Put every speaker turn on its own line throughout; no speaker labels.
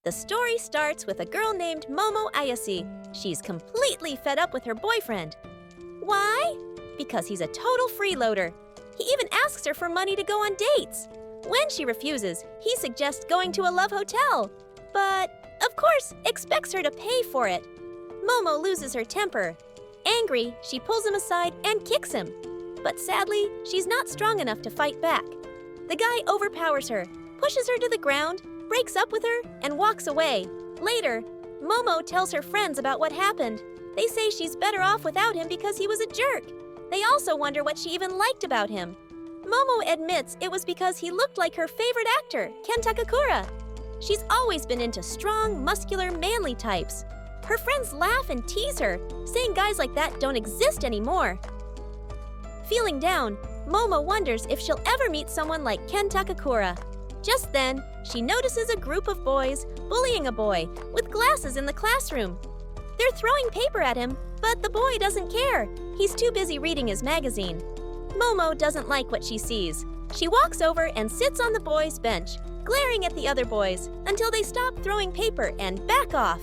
The story starts with a girl named Momo Ayase. She's completely fed up with her boyfriend. Why? Because he's a total freeloader. He even asks her for money to go on dates. When she refuses, he suggests going to a love hotel, but, of course, expects her to pay for it. Momo loses her temper. Angry, she pulls him aside and kicks him. But sadly, she's not strong enough to fight back. The guy overpowers her, pushes her to the ground, breaks up with her, and walks away. Later, Momo tells her friends about what happened. They say she's better off without him because he was a jerk. They also wonder what she even liked about him. Momo admits it was because he looked like her favorite actor, Ken Takakura. She's always been into strong, muscular, manly types. Her friends laugh and tease her, saying guys like that don't exist anymore. Feeling down, Momo wonders if she'll ever meet someone like Ken Takakura. Just then, she notices a group of boys bullying a boy with glasses in the classroom. They're throwing paper at him, but the boy doesn't care. He's too busy reading his magazine. Momo doesn't like what she sees. She walks over and sits on the boys' bench, glaring at the other boys until they stop throwing paper and back off.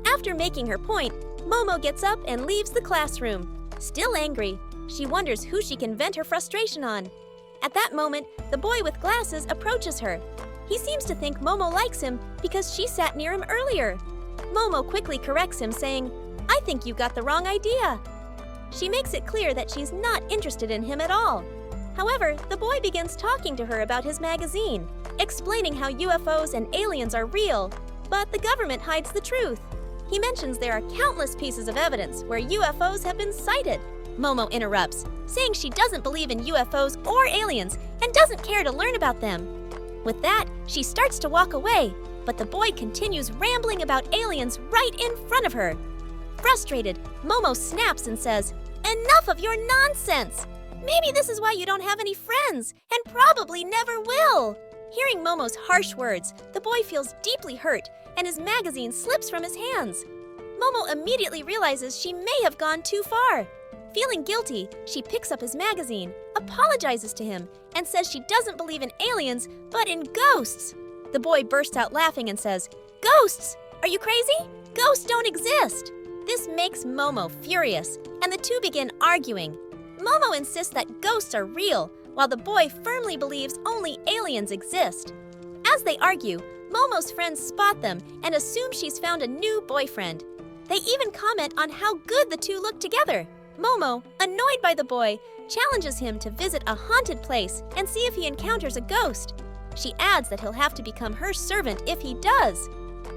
After making her point, Momo gets up and leaves the classroom. Still angry, she wonders who she can vent her frustration on. At that moment, the boy with glasses approaches her. He seems to think Momo likes him because she sat near him earlier. Momo quickly corrects him, saying, "I think you got the wrong idea." She makes it clear that she's not interested in him at all. However, the boy begins talking to her about his magazine, explaining how UFOs and aliens are real, but the government hides the truth. He mentions there are countless pieces of evidence where UFOs have been sighted. Momo interrupts, saying she doesn't believe in UFOs or aliens and doesn't care to learn about them. With that, she starts to walk away, but the boy continues rambling about aliens right in front of her. Frustrated, Momo snaps and says, "Enough of your nonsense! Maybe this is why you don't have any friends, and probably never will." Hearing Momo's harsh words, the boy feels deeply hurt, and his magazine slips from his hands. Momo immediately realizes she may have gone too far. Feeling guilty, she picks up his magazine, apologizes to him, and says she doesn't believe in aliens, but in ghosts. The boy bursts out laughing and says, "Ghosts? Are you crazy? Ghosts don't exist." This makes Momo furious, and the two begin arguing. Momo insists that ghosts are real, while the boy firmly believes only aliens exist. As they argue, Momo's friends spot them and assume she's found a new boyfriend. They even comment on how good the two look together. Momo, annoyed by the boy, challenges him to visit a haunted place and see if he encounters a ghost. She adds that he'll have to become her servant if he does.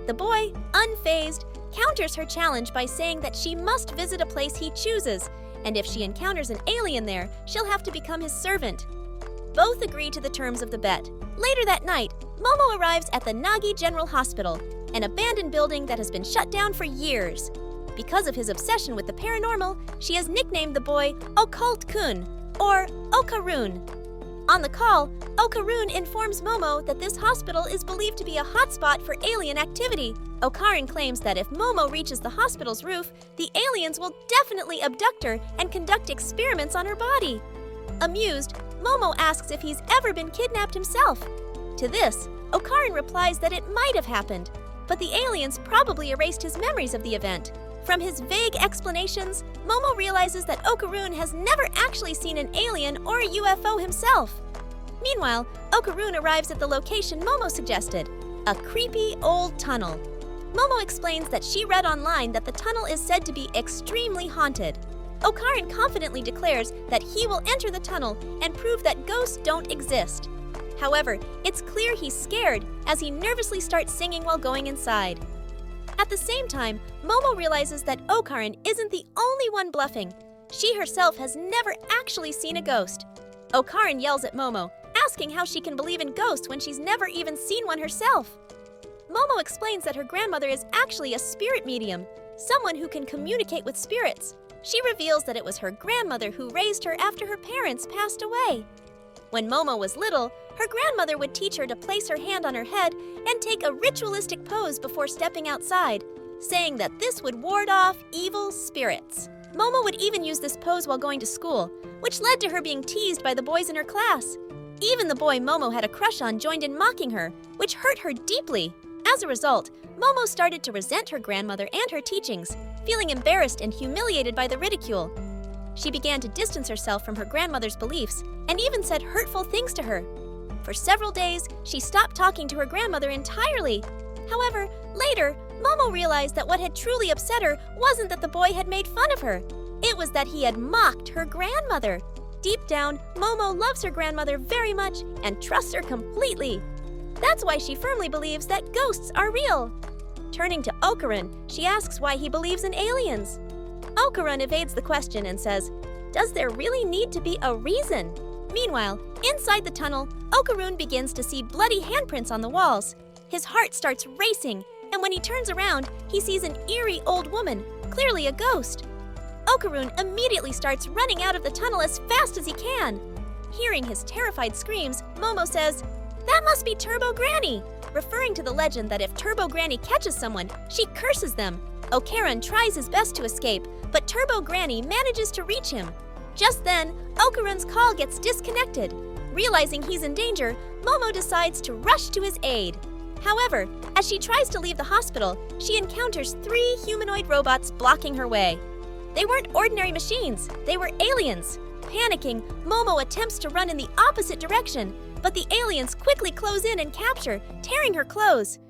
The boy, unfazed, counters her challenge by saying that she must visit a place he chooses, and if she encounters an alien there, she'll have to become his servant. Both agree to the terms of the bet. Later that night, Momo arrives at the Nagi General Hospital, an abandoned building that has been shut down for years. Because of his obsession with the paranormal, she has nicknamed the boy Okkarun, or Okkarun. On the call, Okkarun informs Momo that this hospital is believed to be a hotspot for alien activity. Okkarun claims that if Momo reaches the hospital's roof, the aliens will definitely abduct her and conduct experiments on her body. Amused, Momo asks if he's ever been kidnapped himself. To this, Okkarun replies that it might have happened, but the aliens probably erased his memories of the event. From his vague explanations, Momo realizes that Okkarun has never actually seen an alien or a UFO himself. Meanwhile, Okkarun arrives at the location Momo suggested, a creepy old tunnel. Momo explains that she read online that the tunnel is said to be extremely haunted. Okkarun confidently declares that he will enter the tunnel and prove that ghosts don't exist. However, it's clear he's scared as he nervously starts singing while going inside. At the same time, Momo realizes that Okkarun isn't the only one bluffing. She herself has never actually seen a ghost. Okkarun yells at Momo, asking how she can believe in ghosts when she's never even seen one herself. Momo explains that her grandmother is actually a spirit medium, someone who can communicate with spirits. She reveals that it was her grandmother who raised her after her parents passed away. When Momo was little, her grandmother would teach her to place her hand on her head and take a ritualistic pose before stepping outside, saying that this would ward off evil spirits. Momo would even use this pose while going to school, which led to her being teased by the boys in her class. Even the boy Momo had a crush on joined in mocking her, which hurt her deeply. As a result, Momo started to resent her grandmother and her teachings, feeling embarrassed and humiliated by the ridicule. She began to distance herself from her grandmother's beliefs and even said hurtful things to her. For several days, she stopped talking to her grandmother entirely. However, later, Momo realized that what had truly upset her wasn't that the boy had made fun of her. It was that he had mocked her grandmother. Deep down, Momo loves her grandmother very much and trusts her completely. That's why she firmly believes that ghosts are real. Turning to Okkarun, she asks why he believes in aliens. Okkarun evades the question and says, "Does there really need to be a reason?" Meanwhile, inside the tunnel, Okkarun begins to see bloody handprints on the walls. His heart starts racing, and when he turns around, he sees an eerie old woman, clearly a ghost. Okkarun immediately starts running out of the tunnel as fast as he can. Hearing his terrified screams, Momo says, "That must be Turbo Granny," referring to the legend that if Turbo Granny catches someone, she curses them. Okkarun tries his best to escape, but Turbo Granny manages to reach him. Just then, Okkarun's call gets disconnected. Realizing he's in danger, Momo decides to rush to his aid. However, as she tries to leave the hospital, she encounters 3 humanoid robots blocking her way. They weren't ordinary machines, they were aliens. Panicking, Momo attempts to run in the opposite direction, but the aliens quickly close in and capture, tearing her clothes.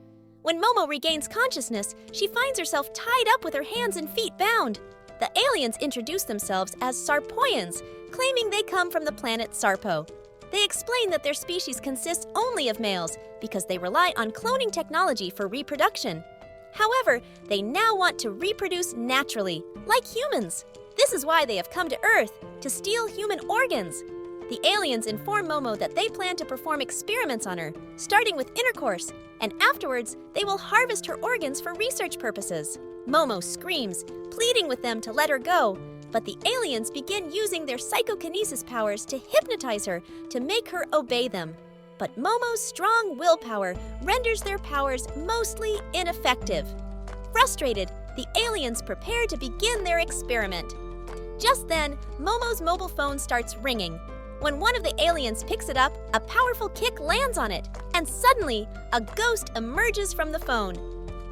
When Momo regains consciousness, she finds herself tied up with her hands and feet bound. The aliens introduce themselves as Sarpoyans, claiming they come from the planet Sarpo. They explain that their species consists only of males because they rely on cloning technology for reproduction. However, they now want to reproduce naturally, like humans. This is why they have come to Earth, to steal human organs. The aliens inform Momo that they plan to perform experiments on her, starting with intercourse, and afterwards, they will harvest her organs for research purposes. Momo screams, pleading with them to let her go, but the aliens begin using their psychokinesis powers to hypnotize her to make her obey them. But Momo's strong willpower renders their powers mostly ineffective. Frustrated, the aliens prepare to begin their experiment. Just then, Momo's mobile phone starts ringing. When one of the aliens picks it up, a powerful kick lands on it, and suddenly, a ghost emerges from the phone.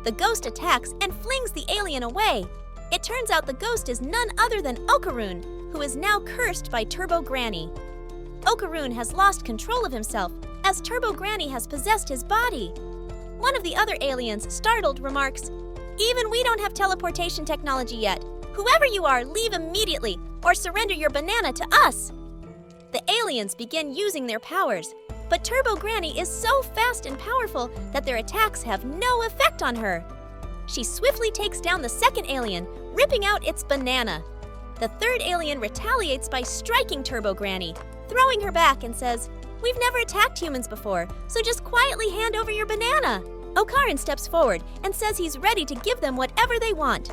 The ghost attacks and flings the alien away. It turns out the ghost is none other than Okkarun, who is now cursed by Turbo Granny. Okkarun has lost control of himself, as Turbo Granny has possessed his body. One of the other aliens, startled, remarks, "Even we don't have teleportation technology yet. Whoever you are, leave immediately, or surrender your banana to us." The aliens begin using their powers, but Turbo Granny is so fast and powerful that their attacks have no effect on her. She swiftly takes down the second alien, ripping out its banana. The third alien retaliates by striking Turbo Granny, throwing her back and says, "We've never attacked humans before, so just quietly hand over your banana." Okkarun steps forward and says he's ready to give them whatever they want.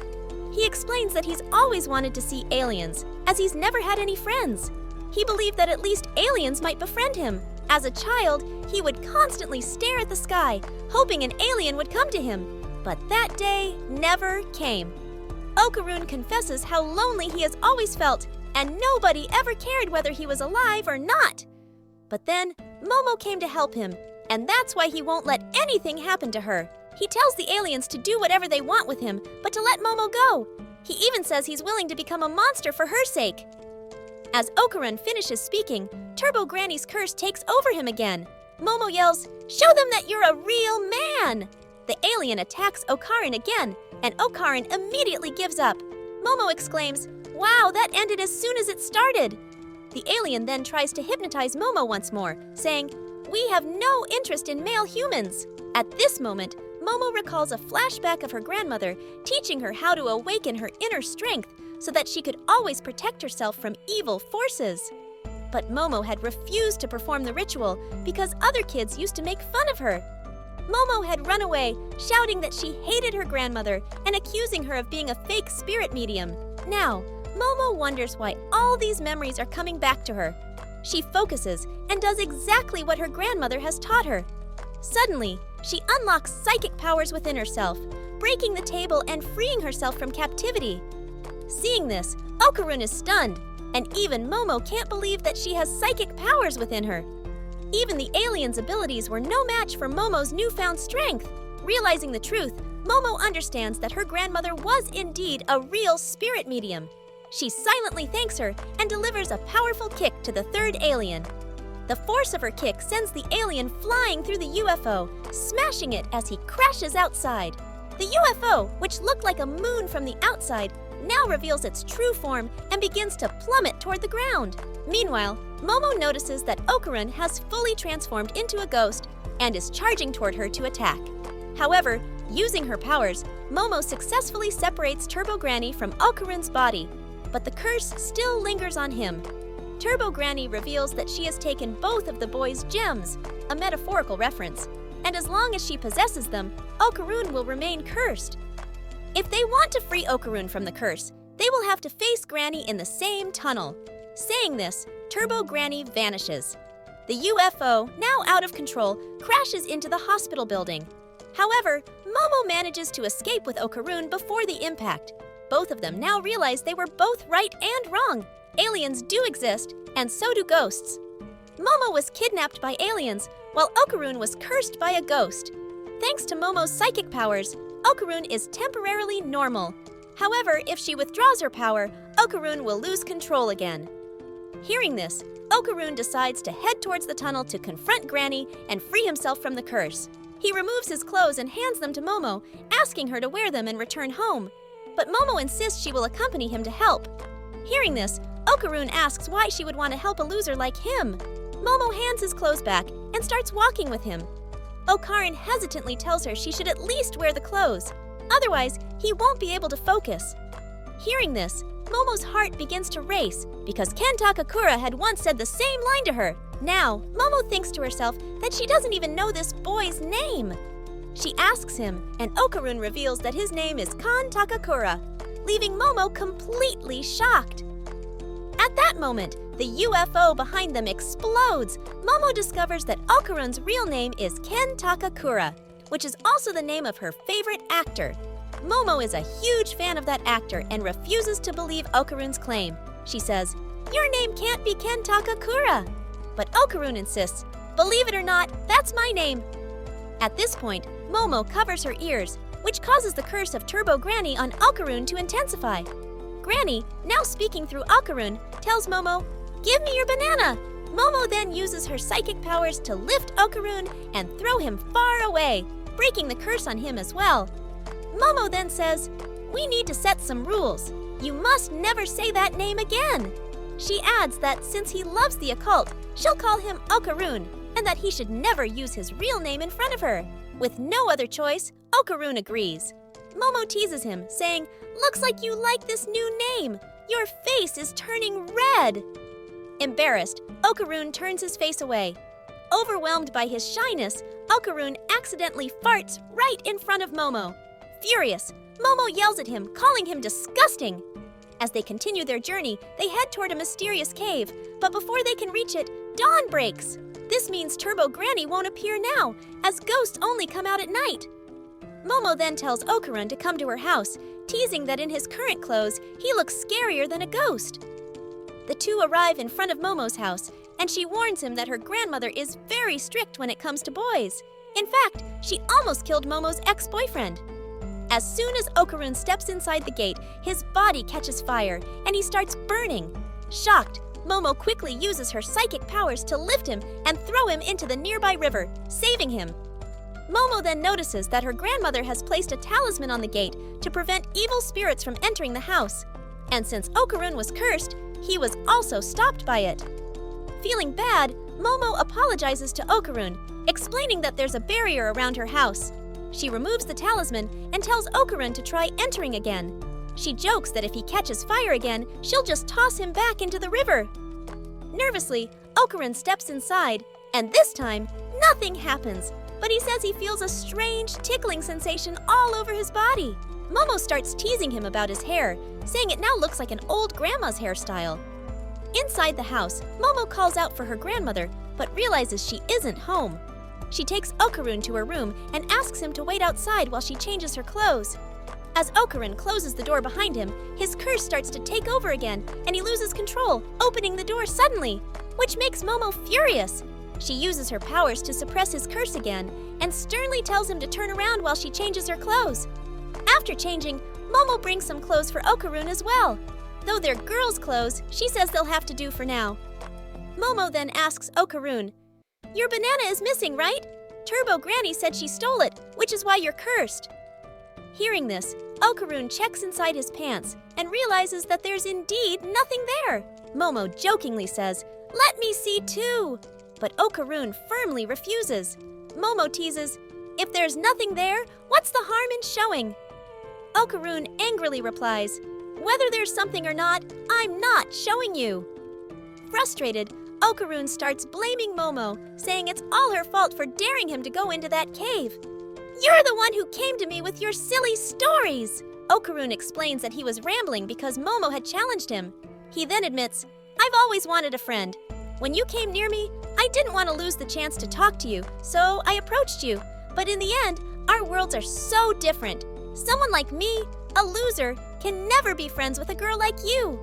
He explains that he's always wanted to see aliens, as he's never had any friends. He believed that at least aliens might befriend him. As a child, he would constantly stare at the sky, hoping an alien would come to him. But that day never came. Okkarun confesses how lonely he has always felt, and nobody ever cared whether he was alive or not. But then, Momo came to help him, and that's why he won't let anything happen to her. He tells the aliens to do whatever they want with him, but to let Momo go. He even says he's willing to become a monster for her sake. As Okkarun finishes speaking, Turbo Granny's curse takes over him again. Momo yells, "Show them that you're a real man!" The alien attacks Okkarun again, and Okkarun immediately gives up. Momo exclaims, "Wow, that ended as soon as it started!" The alien then tries to hypnotize Momo once more, saying, "We have no interest in male humans." At this moment, Momo recalls a flashback of her grandmother teaching her how to awaken her inner strength so that she could always protect herself from evil forces. But Momo had refused to perform the ritual because other kids used to make fun of her. Momo had run away, shouting that she hated her grandmother and accusing her of being a fake spirit medium. Now, Momo wonders why all these memories are coming back to her. She focuses and does exactly what her grandmother has taught her. Suddenly, she unlocks psychic powers within herself, breaking the table and freeing herself from captivity. Seeing this, Okkarun is stunned, and even Momo can't believe that she has psychic powers within her. Even the alien's abilities were no match for Momo's newfound strength. Realizing the truth, Momo understands that her grandmother was indeed a real spirit medium. She silently thanks her and delivers a powerful kick to the third alien. The force of her kick sends the alien flying through the UFO, smashing it as he crashes outside. The UFO, which looked like a moon from the outside, now reveals its true form and begins to plummet toward the ground. Meanwhile, Momo notices that Okkarun has fully transformed into a ghost and is charging toward her to attack. However, using her powers, Momo successfully separates Turbo Granny from Okkarun's body, but the curse still lingers on him. Turbo Granny reveals that she has taken both of the boy's gems, a metaphorical reference, and as long as she possesses them, Okkarun will remain cursed. If they want to free Okkarun from the curse, they will have to face Granny in the same tunnel. Saying this, Turbo Granny vanishes. The UFO, now out of control, crashes into the hospital building. However, Momo manages to escape with Okkarun before the impact. Both of them now realize they were both right and wrong. Aliens do exist, and so do ghosts. Momo was kidnapped by aliens, while Okkarun was cursed by a ghost. Thanks to Momo's psychic powers, Okkarun is temporarily normal. However, if she withdraws her power, Okkarun will lose control again. Hearing this, Okkarun decides to head towards the tunnel to confront Granny and free himself from the curse. He removes his clothes and hands them to Momo, asking her to wear them and return home. But Momo insists she will accompany him to help. Hearing this, Okkarun asks why she would want to help a loser like him. Momo hands his clothes back and starts walking with him. Okkarun hesitantly tells her she should at least wear the clothes, otherwise he won't be able to focus. Hearing this, Momo's heart begins to race because Ken Takakura had once said the same line to her. Now, Momo thinks to herself that she doesn't even know this boy's name. She asks him, and Okkarun reveals that his name is Ken Takakura, leaving Momo completely shocked. At that moment, the UFO behind them explodes. Momo discovers that Okkarun's real name is Ken Takakura, which is also the name of her favorite actor. Momo is a huge fan of that actor and refuses to believe Okkarun's claim. She says, "Your name can't be Ken Takakura." But Okkarun insists, "Believe it or not, that's my name." At this point, Momo covers her ears, which causes the curse of Turbo Granny on Okkarun to intensify. Granny, now speaking through Okkarun, tells Momo, "Give me your banana." Momo then uses her psychic powers to lift Okkarun and throw him far away, breaking the curse on him as well. Momo then says, "We need to set some rules. You must never say that name again." She adds that since he loves the occult, she'll call him Okkarun, and that he should never use his real name in front of her. With no other choice, Okkarun agrees. Momo teases him, saying, "Looks like you like this new name. Your face is turning red." Embarrassed, Okkarun turns his face away. Overwhelmed by his shyness, Okkarun accidentally farts right in front of Momo. Furious, Momo yells at him, calling him disgusting. As they continue their journey, they head toward a mysterious cave, but before they can reach it, dawn breaks. This means Turbo Granny won't appear now, as ghosts only come out at night. Momo then tells Okkarun to come to her house, teasing that in his current clothes, he looks scarier than a ghost. The two arrive in front of Momo's house, and she warns him that her grandmother is very strict when it comes to boys. In fact, she almost killed Momo's ex-boyfriend. As soon as Okkarun steps inside the gate, his body catches fire, and he starts burning. Shocked, Momo quickly uses her psychic powers to lift him and throw him into the nearby river, saving him. Momo then notices that her grandmother has placed a talisman on the gate to prevent evil spirits from entering the house. And since Okkarun was cursed, he was also stopped by it. Feeling bad, Momo apologizes to Okkarun, explaining that there's a barrier around her house. She removes the talisman and tells Okkarun to try entering again. She jokes that if he catches fire again, she'll just toss him back into the river. Nervously, Okkarun steps inside, and this time, nothing happens, but he says he feels a strange tickling sensation all over his body. Momo starts teasing him about his hair, saying it now looks like an old grandma's hairstyle. Inside the house, Momo calls out for her grandmother, but realizes she isn't home. She takes Okkarun to her room and asks him to wait outside while she changes her clothes. As Okkarun closes the door behind him, his curse starts to take over again, and he loses control, opening the door suddenly, which makes Momo furious. She uses her powers to suppress his curse again and sternly tells him to turn around while she changes her clothes. After changing, Momo brings some clothes for Okkarun as well. Though they're girls' clothes, she says they'll have to do for now. Momo then asks Okkarun, "Your banana is missing, right? Turbo Granny said she stole it, which is why you're cursed." Hearing this, Okkarun checks inside his pants and realizes that there's indeed nothing there. Momo jokingly says, "Let me see too." But Okkarun firmly refuses. Momo teases, "If there's nothing there, what's the harm in showing?" Okkarun angrily replies, "Whether there's something or not, I'm not showing you." Frustrated, Okkarun starts blaming Momo, saying it's all her fault for daring him to go into that cave. "You're the one who came to me with your silly stories!" Okkarun explains that he was rambling because Momo had challenged him. He then admits, "I've always wanted a friend. When you came near me, I didn't want to lose the chance to talk to you, so I approached you. But in the end, our worlds are so different. Someone like me, a loser, can never be friends with a girl like you."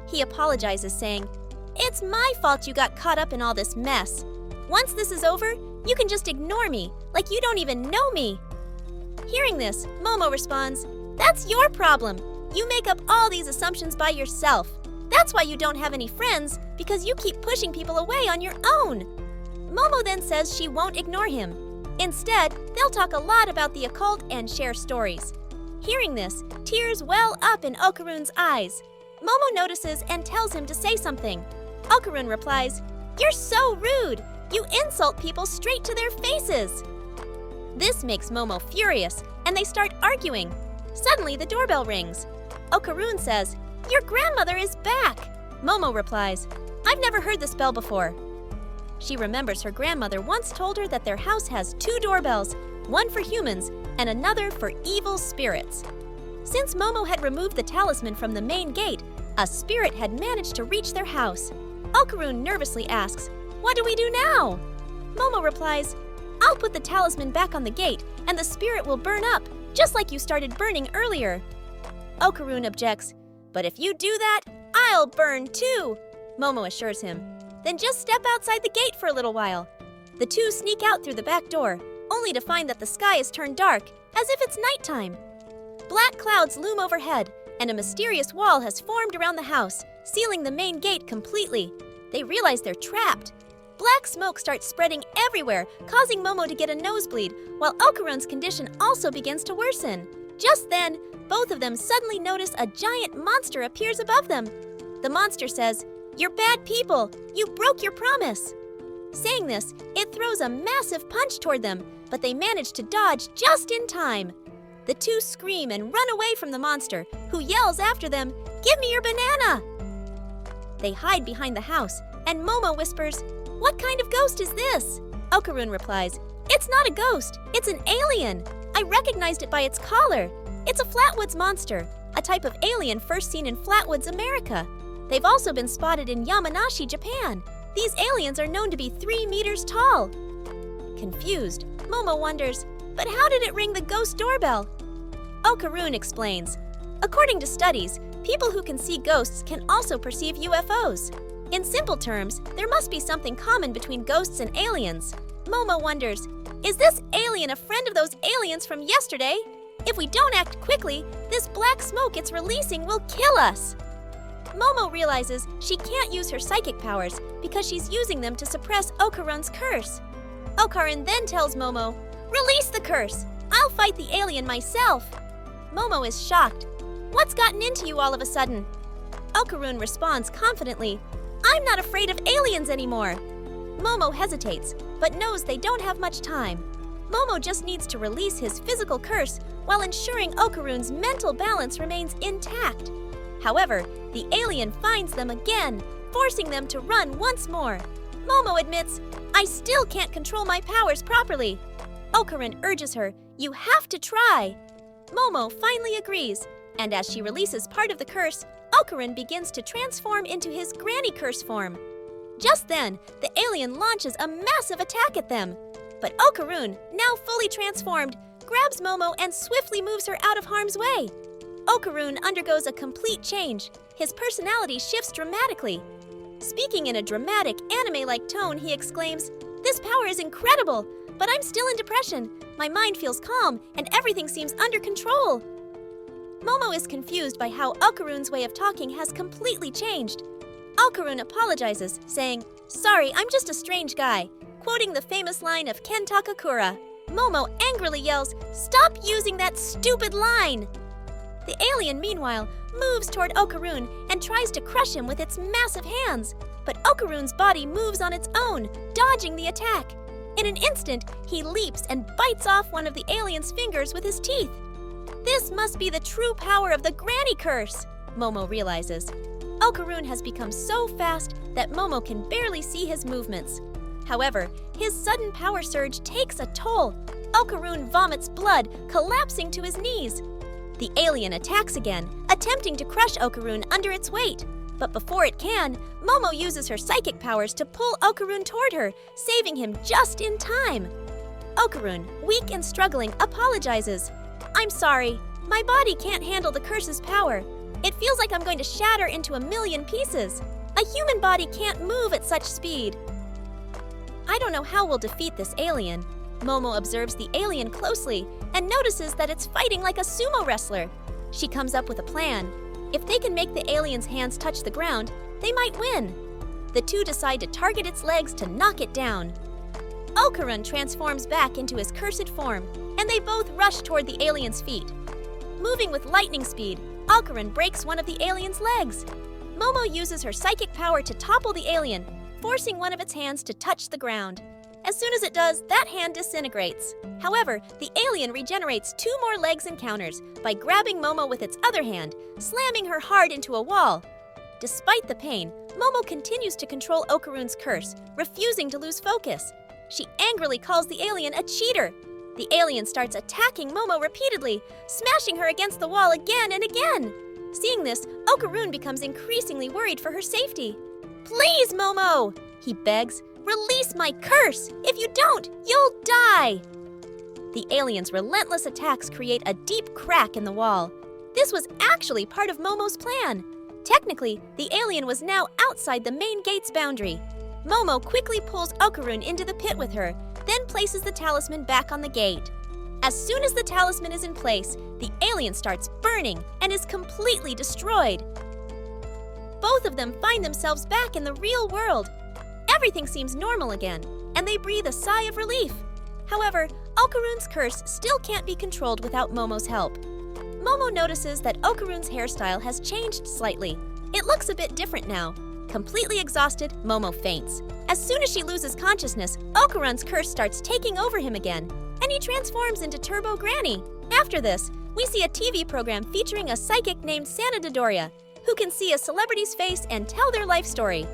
He apologizes, saying, "It's my fault you got caught up in all this mess. Once this is over, you can just ignore me, like you don't even know me." Hearing this, Momo responds, "That's your problem. You make up all these assumptions by yourself. That's why you don't have any friends, because you keep pushing people away on your own." Momo then says she won't ignore him. Instead, they'll talk a lot about the occult and share stories. Hearing this, tears well up in Okkarun's eyes. Momo notices and tells him to say something. Okkarun replies, "You're so rude! You insult people straight to their faces!" This makes Momo furious, and they start arguing. Suddenly, the doorbell rings. Okkarun says, "Your grandmother is back!" Momo replies, "I've never heard this bell before." She remembers her grandmother once told her that their house has 2 doorbells, one for humans and another for evil spirits. Since Momo had removed the talisman from the main gate, a spirit had managed to reach their house. Okkarun nervously asks, "What do we do now?" Momo replies, "I'll put the talisman back on the gate and the spirit will burn up, just like you started burning earlier." Okkarun objects, "But if you do that, I'll burn too," Momo assures him. "Then just step outside the gate for a little while." The two sneak out through the back door, only to find that the sky is turned dark, as if it's nighttime. Black clouds loom overhead, and a mysterious wall has formed around the house, sealing the main gate completely. They realize they're trapped. Black smoke starts spreading everywhere, causing Momo to get a nosebleed, while Okkarun's condition also begins to worsen. Just then, both of them suddenly notice a giant monster appears above them. The monster says, "You're bad people! You broke your promise!" Saying this, it throws a massive punch toward them, but they manage to dodge just in time. The two scream and run away from the monster, who yells after them, "Give me your banana!" They hide behind the house, and Momo whispers, "What kind of ghost is this?" Okkarun replies, "It's not a ghost, it's an alien. I recognized it by its collar. It's a Flatwoods monster, a type of alien first seen in Flatwoods, America. They've also been spotted in Yamanashi, Japan. These aliens are known to be 3 meters tall." Confused, Momo wonders, "But how did it ring the ghost doorbell?" Okkarun explains, "According to studies, people who can see ghosts can also perceive UFOs. In simple terms, there must be something common between ghosts and aliens." Momo wonders, "Is this alien a friend of those aliens from yesterday? If we don't act quickly, this black smoke it's releasing will kill us." Momo realizes she can't use her psychic powers because she's using them to suppress Okkarun's curse. Okkarun then tells Momo, "Release the curse! I'll fight the alien myself." Momo is shocked. "What's gotten into you all of a sudden?" Okkarun responds confidently, "I'm not afraid of aliens anymore." Momo hesitates, but knows they don't have much time. Momo just needs to release his physical curse while ensuring Okkarun's mental balance remains intact. However, the alien finds them again, forcing them to run once more. Momo admits, "I still can't control my powers properly." Okkarun urges her, "You have to try." Momo finally agrees, and as she releases part of the curse, Okkarun begins to transform into his granny curse form. Just then, the alien launches a massive attack at them. But Okkarun, now fully transformed, grabs Momo and swiftly moves her out of harm's way. Okkarun undergoes a complete change. His personality shifts dramatically. Speaking in a dramatic, anime-like tone, he exclaims, "This power is incredible, but I'm still in depression. My mind feels calm, and everything seems under control." Momo is confused by how Okkarun's way of talking has completely changed. Okkarun apologizes, saying, "Sorry, I'm just a strange guy," quoting the famous line of Ken Takakura. Momo angrily yells, "Stop using that stupid line!" The alien, meanwhile, moves toward Okkarun and tries to crush him with its massive hands. But Okkarun's body moves on its own, dodging the attack. In an instant, he leaps and bites off one of the alien's fingers with his teeth. This must be the true power of the Granny Curse, Momo realizes. Okkarun has become so fast that Momo can barely see his movements. However, his sudden power surge takes a toll. Okkarun vomits blood, collapsing to his knees. The alien attacks again, attempting to crush Okkarun under its weight. But before it can, Momo uses her psychic powers to pull Okkarun toward her, saving him just in time. Okkarun, weak and struggling, apologizes. "I'm sorry. My body can't handle the curse's power. It feels like I'm going to shatter into a million pieces. A human body can't move at such speed." "I don't know how we'll defeat this alien." Momo observes the alien closely and notices that it's fighting like a sumo wrestler. She comes up with a plan. If they can make the alien's hands touch the ground, they might win. The two decide to target its legs to knock it down. Okkarun transforms back into his cursed form, and they both rush toward the alien's feet. Moving with lightning speed, Okkarun breaks one of the alien's legs. Momo uses her psychic power to topple the alien, forcing one of its hands to touch the ground. As soon as it does, that hand disintegrates. However, the alien regenerates 2 more legs and counters by grabbing Momo with its other hand, slamming her hard into a wall. Despite the pain, Momo continues to control Okkarun's curse, refusing to lose focus. She angrily calls the alien a cheater. The alien starts attacking Momo repeatedly, smashing her against the wall again and again. Seeing this, Okkarun becomes increasingly worried for her safety. "Please, Momo," he begs, "release my curse! If you don't, you'll die!" The alien's relentless attacks create a deep crack in the wall. This was actually part of Momo's plan. Technically, the alien was now outside the main gate's boundary. Momo quickly pulls Okkarun into the pit with her, then places the talisman back on the gate. As soon as the talisman is in place, the alien starts burning and is completely destroyed. Both of them find themselves back in the real world. Everything seems normal again, and they breathe a sigh of relief. However, Okkarun's curse still can't be controlled without Momo's help. Momo notices that Okkarun's hairstyle has changed slightly. It looks a bit different now. Completely exhausted, Momo faints. As soon as she loses consciousness, Okkarun's curse starts taking over him again, and he transforms into Turbo Granny. After this, we see a TV program featuring a psychic named Santa Dodoria, who can see a celebrity's face and tell their life story.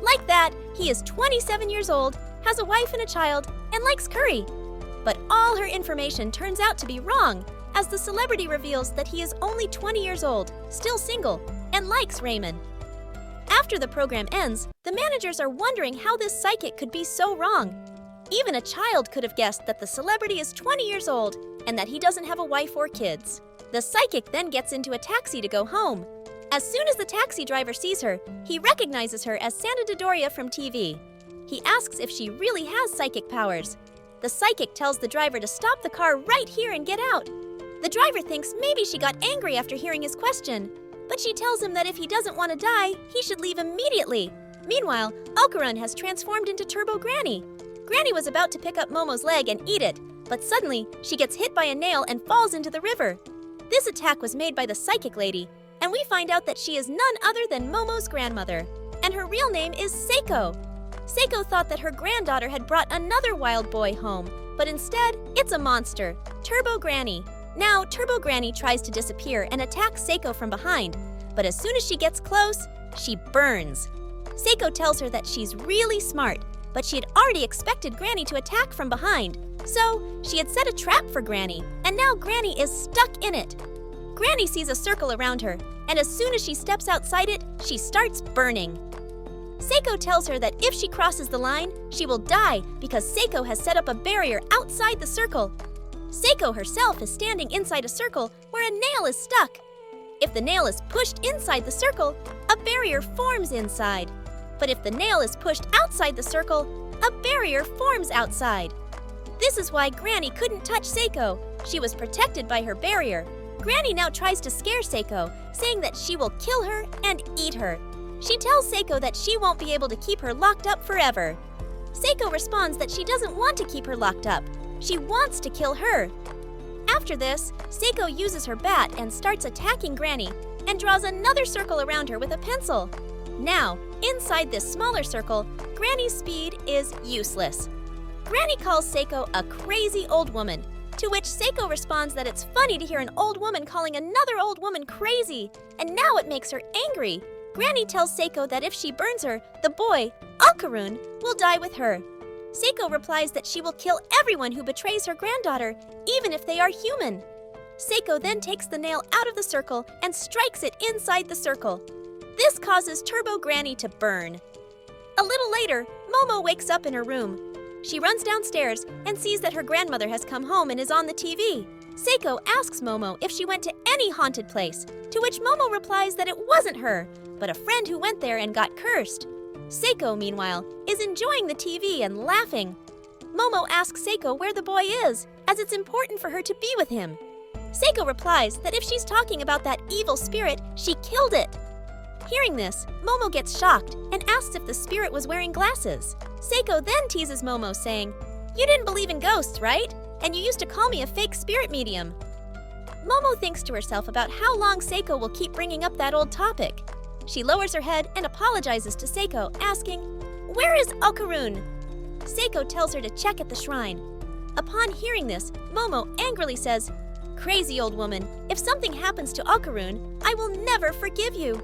Like that, he is 27 years old, has a wife and a child, and likes curry. But all her information turns out to be wrong, as the celebrity reveals that he is only 20 years old, still single, and likes ramen. After the program ends, the managers are wondering how this psychic could be so wrong. Even a child could have guessed that the celebrity is 20 years old and that he doesn't have a wife or kids. The psychic then gets into a taxi to go home. As soon as the taxi driver sees her, he recognizes her as Santa Dodoria from TV. He asks if she really has psychic powers. The psychic tells the driver to stop the car right here and get out. The driver thinks maybe she got angry after hearing his question, but she tells him that if he doesn't want to die, he should leave immediately. Meanwhile, Okkarun has transformed into Turbo Granny. Granny was about to pick up Momo's leg and eat it, but suddenly she gets hit by a nail and falls into the river. This attack was made by the psychic lady, and we find out that she is none other than Momo's grandmother, and her real name is Seiko. Seiko thought that her granddaughter had brought another wild boy home, but instead, it's a monster, Turbo Granny. Now, Turbo Granny tries to disappear and attacks Seiko from behind, but as soon as she gets close, she burns. Seiko tells her that she's really smart, but she had already expected Granny to attack from behind, so she had set a trap for Granny, and now Granny is stuck in it. Granny sees a circle around her, and as soon as she steps outside it, she starts burning. Seiko tells her that if she crosses the line, she will die because Seiko has set up a barrier outside the circle. Seiko herself is standing inside a circle where a nail is stuck. If the nail is pushed inside the circle, a barrier forms inside. But if the nail is pushed outside the circle, a barrier forms outside. This is why Granny couldn't touch Seiko. She was protected by her barrier. Granny now tries to scare Seiko, saying that she will kill her and eat her. She tells Seiko that she won't be able to keep her locked up forever. Seiko responds that she doesn't want to keep her locked up. She wants to kill her. After this, Seiko uses her bat and starts attacking Granny and draws another circle around her with a pencil. Now, inside this smaller circle, Granny's speed is useless. Granny calls Seiko a crazy old woman, to which Seiko responds that it's funny to hear an old woman calling another old woman crazy, and now it makes her angry. Granny tells Seiko that if she burns her, the boy, Okkarun, will die with her. Seiko replies that she will kill everyone who betrays her granddaughter, even if they are human. Seiko then takes the nail out of the circle and strikes it inside the circle. This causes Turbo Granny to burn. A little later, Momo wakes up in her room. She runs downstairs and sees that her grandmother has come home and is on the TV. Seiko asks Momo if she went to any haunted place, to which Momo replies that it wasn't her, but a friend who went there and got cursed. Seiko, meanwhile, is enjoying the TV and laughing. Momo asks Seiko where the boy is, as it's important for her to be with him. Seiko replies that if she's talking about that evil spirit, she killed it. Hearing this, Momo gets shocked and asks if the spirit was wearing glasses. Seiko then teases Momo, saying, "You didn't believe in ghosts, right? And you used to call me a fake spirit medium." Momo thinks to herself about how long Seiko will keep bringing up that old topic. She lowers her head and apologizes to Seiko, asking, "Where is Okkarun?" Seiko tells her to check at the shrine. Upon hearing this, Momo angrily says, "Crazy old woman, if something happens to Okkarun, I will never forgive you."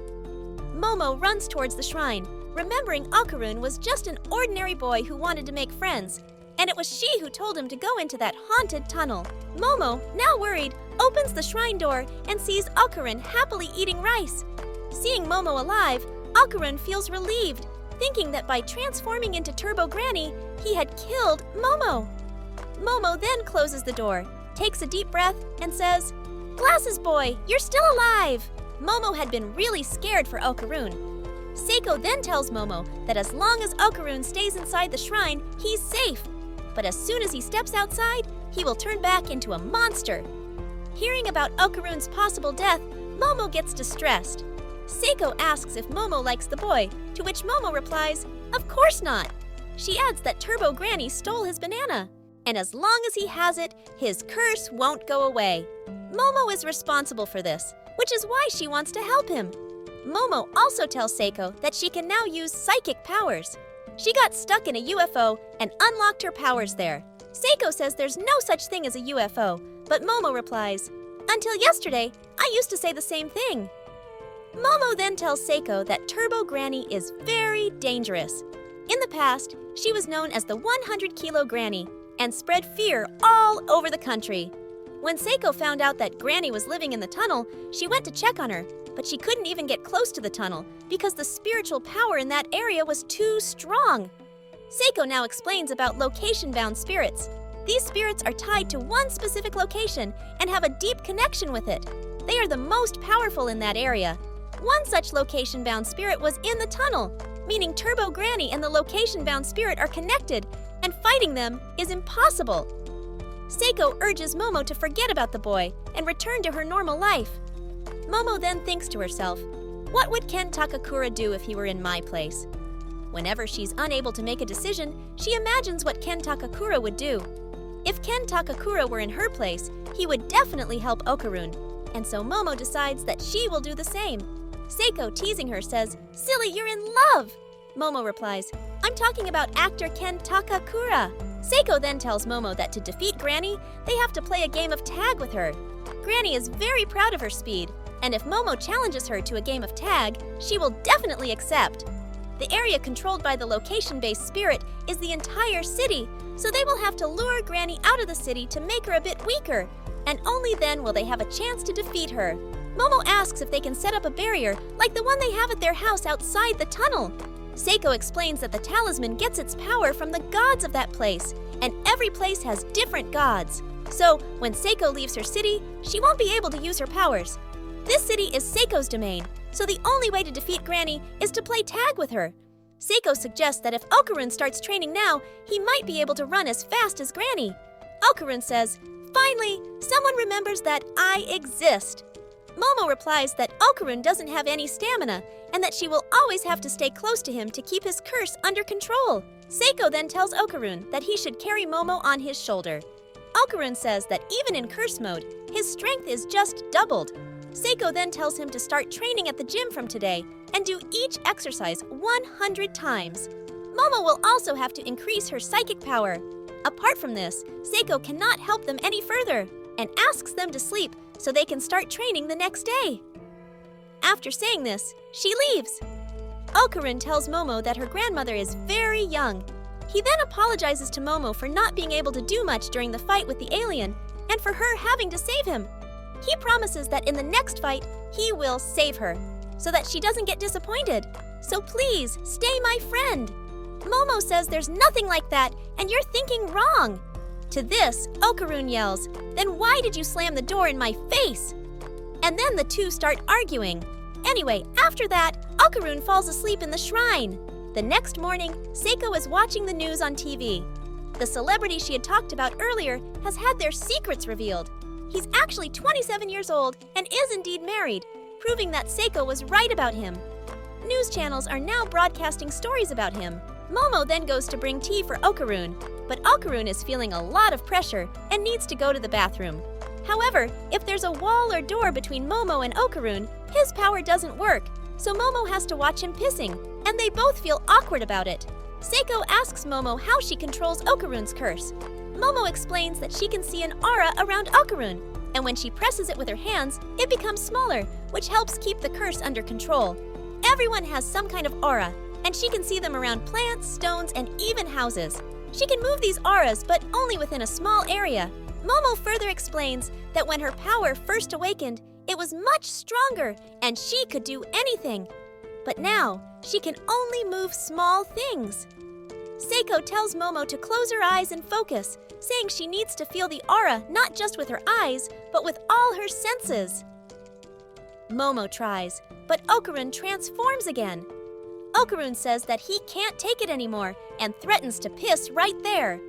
Momo runs towards the shrine, remembering Okkarun was just an ordinary boy who wanted to make friends, and it was she who told him to go into that haunted tunnel. Momo, now worried, opens the shrine door and sees Okkarun happily eating rice. Seeing Momo alive, Okkarun feels relieved, thinking that by transforming into Turbo Granny, he had killed Momo. Momo then closes the door, takes a deep breath, and says, "Glasses boy, you're still alive!" Momo had been really scared for Okkarun. Seiko then tells Momo that as long as Okkarun stays inside the shrine, he's safe. But as soon as he steps outside, he will turn back into a monster. Hearing about Okkarun's possible death, Momo gets distressed. Seiko asks if Momo likes the boy, to which Momo replies, "Of course not." She adds that Turbo Granny stole his banana, and as long as he has it, his curse won't go away. Momo is responsible for this, which is why she wants to help him. Momo also tells Seiko that she can now use psychic powers. She got stuck in a UFO and unlocked her powers there. Seiko says there's no such thing as a UFO, but Momo replies, "Until yesterday, I used to say the same thing." Momo then tells Seiko that Turbo Granny is very dangerous. In the past, she was known as the 100-kilo Granny and spread fear all over the country. When Seiko found out that Granny was living in the tunnel, she went to check on her, but she couldn't even get close to the tunnel because the spiritual power in that area was too strong. Seiko now explains about location-bound spirits. These spirits are tied to one specific location and have a deep connection with it. They are the most powerful in that area. One such location-bound spirit was in the tunnel, meaning Turbo Granny and the location-bound spirit are connected, and fighting them is impossible. Seiko urges Momo to forget about the boy and return to her normal life. Momo then thinks to herself, "What would Ken Takakura do if he were in my place?" Whenever she's unable to make a decision, she imagines what Ken Takakura would do. If Ken Takakura were in her place, he would definitely help Okkarun, and so Momo decides that she will do the same. Seiko, teasing her, says, "Silly, you're in love!" Momo replies, "I'm talking about actor Ken Takakura." Seiko then tells Momo that to defeat Granny, they have to play a game of tag with her. Granny is very proud of her speed, and if Momo challenges her to a game of tag, she will definitely accept. The area controlled by the location-based spirit is the entire city, so they will have to lure Granny out of the city to make her a bit weaker, and only then will they have a chance to defeat her. Momo asks if they can set up a barrier like the one they have at their house outside the tunnel. Seiko explains that the talisman gets its power from the gods of that place, and every place has different gods. So, when Seiko leaves her city, she won't be able to use her powers. This city is Seiko's domain, so the only way to defeat Granny is to play tag with her. Seiko suggests that if Okkarun starts training now, he might be able to run as fast as Granny. Okkarun says, "Finally, someone remembers that I exist." Momo replies that Okkarun doesn't have any stamina and that she will always have to stay close to him to keep his curse under control. Seiko then tells Okkarun that he should carry Momo on his shoulder. Okkarun says that even in curse mode, his strength is just doubled. Seiko then tells him to start training at the gym from today and do each exercise 100 times. Momo will also have to increase her psychic power. Apart from this, Seiko cannot help them any further and asks them to sleep so they can start training the next day. After saying this, she leaves. Okkarun tells Momo that her grandmother is very young. He then apologizes to Momo for not being able to do much during the fight with the alien and for her having to save him. He promises that in the next fight, he will save her so that she doesn't get disappointed. So please, stay my friend. Momo says there's nothing like that and you're thinking wrong. To this, Okkarun yells, "Then why did you slam the door in my face?" And then the two start arguing. Anyway, after that, Okkarun falls asleep in the shrine. The next morning, Seiko is watching the news on TV. The celebrity she had talked about earlier has had their secrets revealed. He's actually 27 years old and is indeed married, proving that Seiko was right about him. News channels are now broadcasting stories about him. Momo then goes to bring tea for Okkarun, but Okkarun is feeling a lot of pressure and needs to go to the bathroom. However, if there's a wall or door between Momo and Okkarun, his power doesn't work, so Momo has to watch him pissing, and they both feel awkward about it. Seiko asks Momo how she controls Okkarun's curse. Momo explains that she can see an aura around Okkarun, and when she presses it with her hands, it becomes smaller, which helps keep the curse under control. Everyone has some kind of aura, and she can see them around plants, stones, and even houses. She can move these auras, but only within a small area. Momo further explains that when her power first awakened, it was much stronger, and she could do anything. But now, she can only move small things. Seiko tells Momo to close her eyes and focus, saying she needs to feel the aura not just with her eyes, but with all her senses. Momo tries, but Okkarun transforms again. Okkarun says that he can't take it anymore and threatens to piss right there.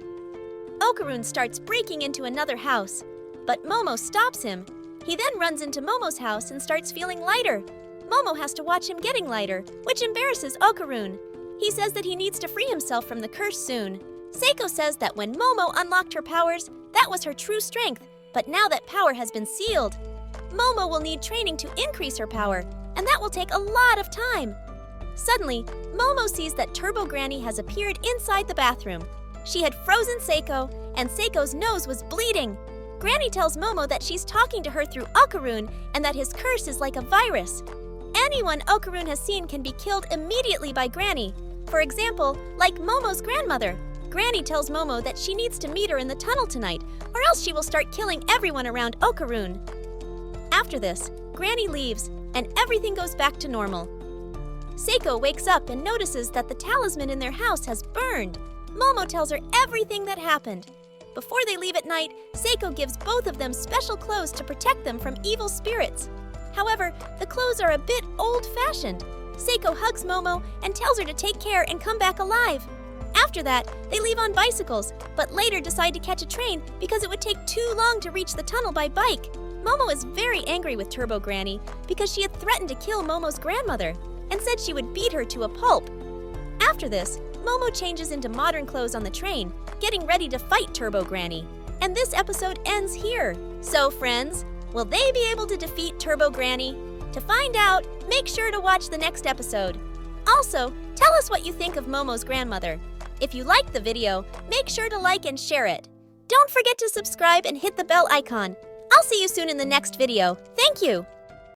Okkarun starts breaking into another house, but Momo stops him. He then runs into Momo's house and starts feeling lighter. Momo has to watch him getting lighter, which embarrasses Okkarun. He says that he needs to free himself from the curse soon. Seiko says that when Momo unlocked her powers, that was her true strength, but now that power has been sealed, Momo will need training to increase her power, and that will take a lot of time. Suddenly, Momo sees that Turbo Granny has appeared inside the bathroom. She had frozen Seiko, and Seiko's nose was bleeding. Granny tells Momo that she's talking to her through Okkarun and that his curse is like a virus. Anyone Okkarun has seen can be killed immediately by Granny. For example, like Momo's grandmother. Granny tells Momo that she needs to meet her in the tunnel tonight, or else she will start killing everyone around Okkarun. After this, Granny leaves, and everything goes back to normal. Seiko wakes up and notices that the talisman in their house has burned. Momo tells her everything that happened. Before they leave at night, Seiko gives both of them special clothes to protect them from evil spirits. However, the clothes are a bit old-fashioned. Seiko hugs Momo and tells her to take care and come back alive. After that, they leave on bicycles, but later decide to catch a train because it would take too long to reach the tunnel by bike. Momo is very angry with Turbo Granny because she had threatened to kill Momo's grandmother and said she would beat her to a pulp. After this, Momo changes into modern clothes on the train, getting ready to fight Turbo Granny. And this episode ends here. So friends, will they be able to defeat Turbo Granny? To find out, make sure to watch the next episode. Also, tell us what you think of Momo's grandmother. If you liked the video, make sure to like and share it. Don't forget to subscribe and hit the bell icon. I'll see you soon in the next video. Thank you!